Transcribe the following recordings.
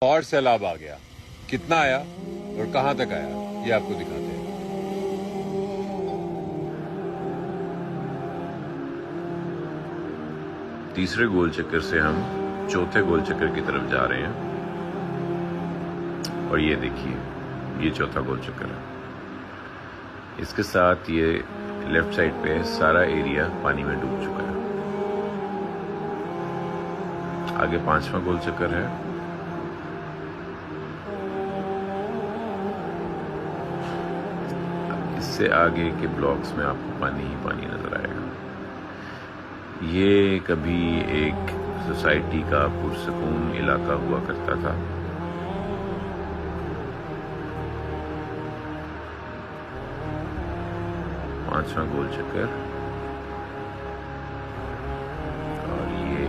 اور سیلاب آ گیا. کتنا آیا اور کہاں تک آیا یہ آپ کو دکھاتے ہیں. تیسرے گول چکر سے ہم چوتھے گول چکر کی طرف جا رہے ہیں اور یہ دیکھیے یہ چوتھا گول چکر ہے. اس کے ساتھ یہ لیفٹ سائڈ پہ سارا ایریا پانی میں ڈوب چکا ہے. آگے پانچواں گول چکر ہے. اس سے آگے کے بلاکس میں آپ کو پانی ہی پانی نظر آئے گا. یہ کبھی ایک سوسائٹی کا پرسکون علاقہ ہوا کرتا تھا. پانچواں گول چکر اور یہ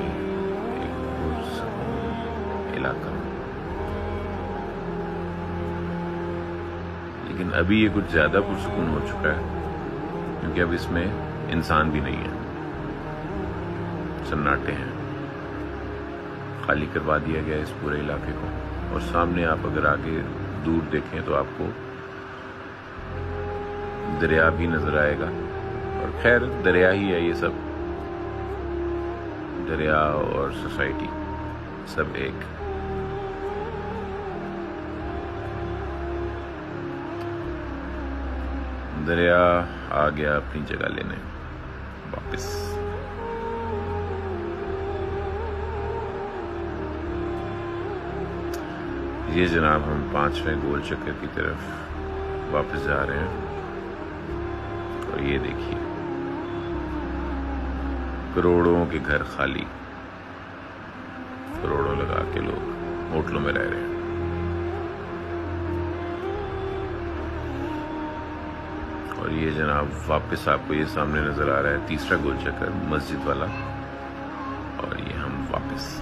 ایک پرسکون علاقہ. لیکن ابھی یہ کچھ زیادہ پرسکون ہو چکا ہے کیونکہ اب اس میں انسان بھی نہیں ہے. سناٹے ہیں. خالی کروا دیا گیا اس پورے علاقے کو. اور سامنے آپ اگر آگے دور دیکھیں تو آپ کو دریا بھی نظر آئے گا. اور خیر دریا ہی ہے یہ سب. دریا اور سوسائٹی سب ایک. دریا آ گیا اپنی جگہ لینے واپس. یہ جناب ہم پانچویں گول چکر کی طرف واپس جا رہے ہیں اور یہ دیکھیے کروڑوں کے گھر خالی. کروڑوں لگا کے لوگ ہوٹلوں میں رہ رہے ہیں. اور یہ جناب واپس آپ کو یہ سامنے نظر آ رہا ہے تیسرا گول چکر مسجد والا. اور یہ ہم واپس